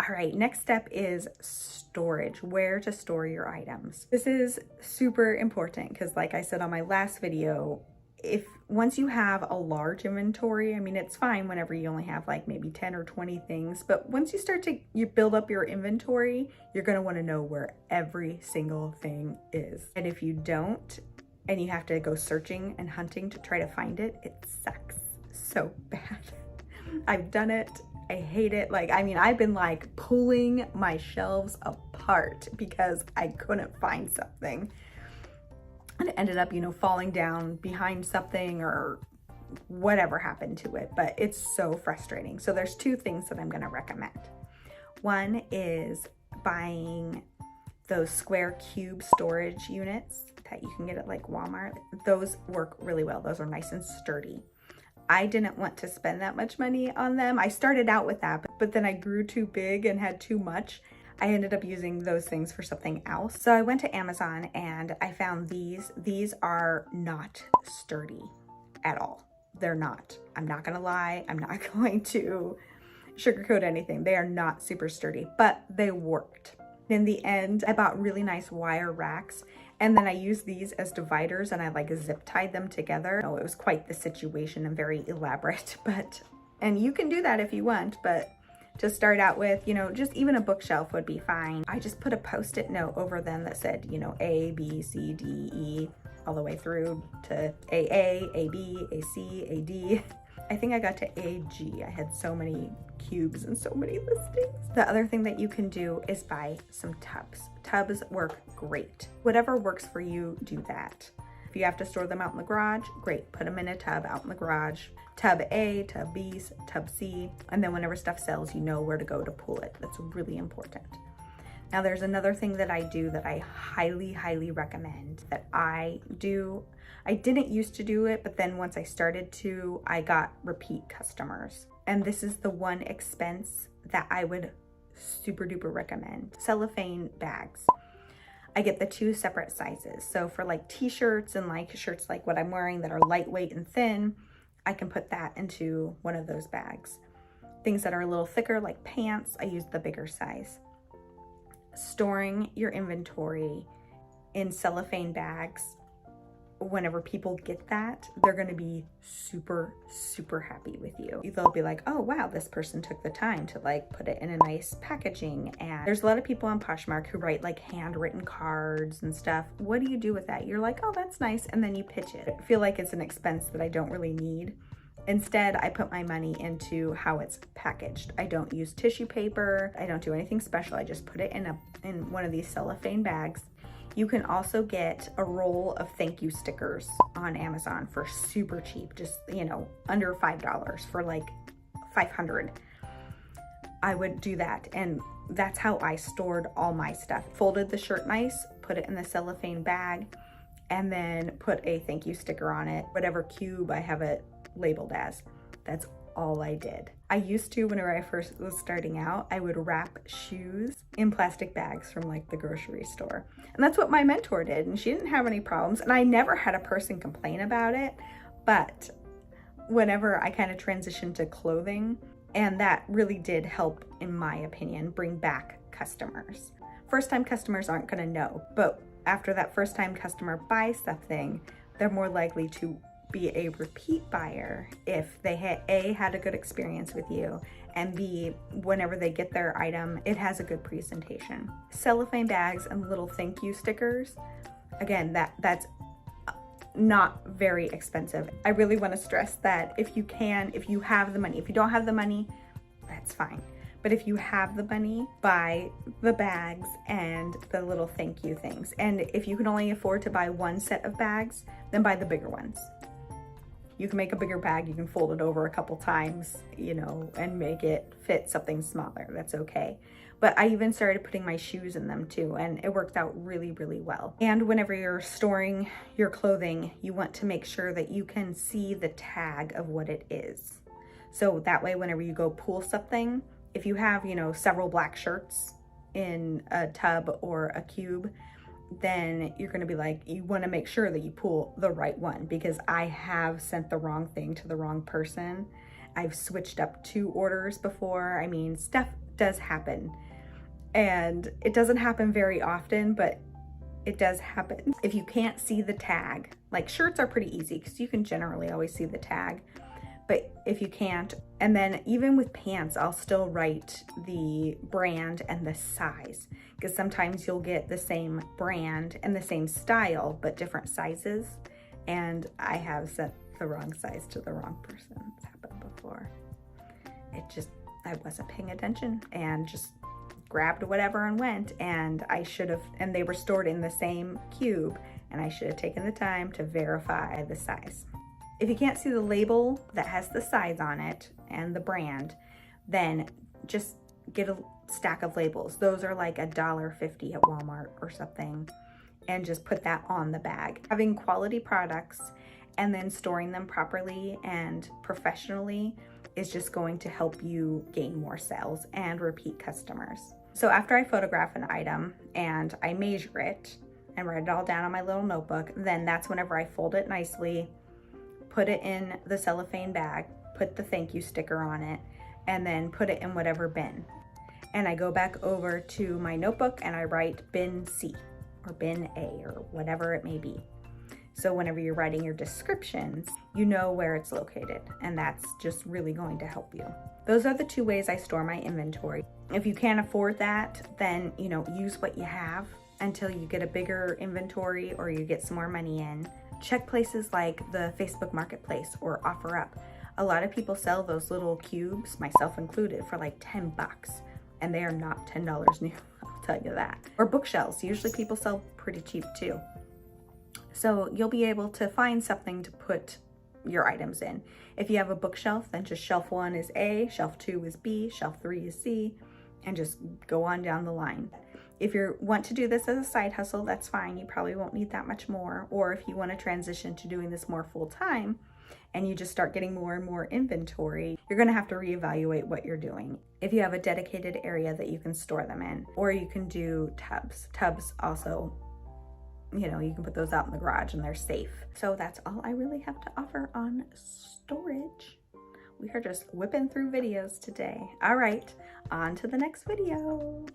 All right, next step is storage, where to store your items. This is super important because like I said on my last video, once you have a large inventory, I mean, it's fine whenever you only have like maybe 10 or 20 things, but once you build up your inventory, you're gonna wanna know where every single thing is. And if you don't, and you have to go searching and hunting to try to find it, it sucks so bad. I've done it, I hate it. Like, I mean, I've been like pulling my shelves apart because I couldn't find something. And it ended up, falling down behind something or whatever happened to it, but it's so frustrating. So there's two things that I'm gonna recommend. One is buying those square cube storage units that you can get at like Walmart. Those work really well. Those are nice and sturdy. I didn't want to spend that much money on them. I started out with that, but then I grew too big and had too much. I ended up using those things for something else. So I went to Amazon and I found these. These are not sturdy at all. They're not. I'm not gonna lie. I'm not going to sugarcoat anything. They are not super sturdy, but they worked. In the end, I bought really nice wire racks, and then I used these as dividers and I like zip tied them together. Oh, it was quite the situation and very elaborate, and you can do that if you want, but to start out with, just even a bookshelf would be fine. I just put a Post-it note over them that said, A, B, C, D, E, all the way through to AA, AB, AC, AD. I think I got to AG. I had so many cubes and so many listings. The other thing that you can do is buy some tubs. Tubs work great. Whatever works for you, do that. If you have to store them out in the garage, great, put them in a tub out in the garage. Tub A, tub B, tub C, and then whenever stuff sells, you know where to go to pull it. That's really important. Now there's another thing that I do that I highly, highly recommend that I do. I didn't used to do it, but then once I started to, I got repeat customers. And this is the one expense that I would super duper recommend. Cellophane bags. I get the 2 separate sizes. So for like t-shirts and like shirts like what I'm wearing that are lightweight and thin, I can put that into one of those bags. Things that are a little thicker like pants, I use the bigger size. Storing your inventory in cellophane bags, whenever people get that, they're gonna be super, super happy with you. They'll be like, oh wow, this person took the time to like put it in a nice packaging. And there's a lot of people on Poshmark who write like handwritten cards and stuff. What do you do with that? You're like, oh, that's nice. And then you pitch it. I feel like it's an expense that I don't really need. Instead, I put my money into how it's packaged. I don't use tissue paper. I don't do anything special. I just put it in one of these cellophane bags. You can also get a roll of thank you stickers on Amazon for super cheap, just, under $5 for like 500. I would do that. And that's how I stored all my stuff. Folded the shirt nice, put it in the cellophane bag, and then put a thank you sticker on it, whatever cube I have it labeled as. That's all I did. I used to, whenever I first was starting out, I would wrap shoes in plastic bags from like the grocery store. And that's what my mentor did, and she didn't have any problems, and I never had a person complain about it. But whenever I kind of transitioned to clothing, and that really did help, in my opinion, bring back customers. First-time customers aren't gonna know, but after that first-time customer buys something, they're more likely to be a repeat buyer if they had a good experience with you, and B, whenever they get their item, it has a good presentation. Cellophane bags and little thank you stickers, again, that's not very expensive. I really want to stress that if you have the money. If you don't have the money, that's fine. But if you have the money, buy the bags and the little thank you things. And if you can only afford to buy one set of bags, then buy the bigger ones. You can make a bigger bag, you can fold it over a couple times, and make it fit something smaller. That's okay. But I even started putting my shoes in them too, and it worked out really, really well. And whenever you're storing your clothing, you want to make sure that you can see the tag of what it is. So that way, whenever you go pull something, if you have, several black shirts in a tub or a cube, then you're going to be like, you want to make sure that you pull the right one, because I have sent the wrong thing to the wrong person. I've switched up 2 orders before. I mean, stuff does happen. And it doesn't happen very often, but it does happen. If you can't see the tag, like shirts are pretty easy because you can generally always see the tag. But if you can't, and then even with pants, I'll still write the brand and the size, because sometimes you'll get the same brand and the same style, but different sizes. And I have sent the wrong size to the wrong person. It's happened before. I wasn't paying attention and just grabbed whatever and went, and and they were stored in the same cube, and I should have taken the time to verify the size. If you can't see the label that has the size on it and the brand, then just get a stack of labels. Those are like $1.50 at Walmart or something, and just put that on the bag. Having quality products and then storing them properly and professionally is just going to help you gain more sales and repeat customers. So after I photograph an item and I measure it and write it all down on my little notebook, then that's whenever I fold it nicely, put it in the cellophane bag, put the thank you sticker on it, and then put it in whatever bin. And I go back over to my notebook and I write bin C or bin A or whatever it may be. So whenever you're writing your descriptions, you know where it's located, and that's just really going to help you. Those are the two ways I store my inventory. If you can't afford that, then, use what you have until you get a bigger inventory or you get some more money in. Check places like the Facebook Marketplace or OfferUp. A lot of people sell those little cubes, myself included, for like $10, and they are not $10 new, I'll tell you that. Or bookshelves, usually people sell pretty cheap too. So you'll be able to find something to put your items in. If you have a bookshelf, then just shelf 1 is A, shelf 2 is B, shelf 3 is C, and just go on down the line. If you want to do this as a side hustle, that's fine. You probably won't need that much more. Or if you want to transition to doing this more full time and you just start getting more and more inventory, you're going to have to reevaluate what you're doing. If you have a dedicated area that you can store them in, or you can do tubs. Tubs also, you can put those out in the garage and they're safe. So that's all I really have to offer on storage. We are just whipping through videos today. All right, on to the next video.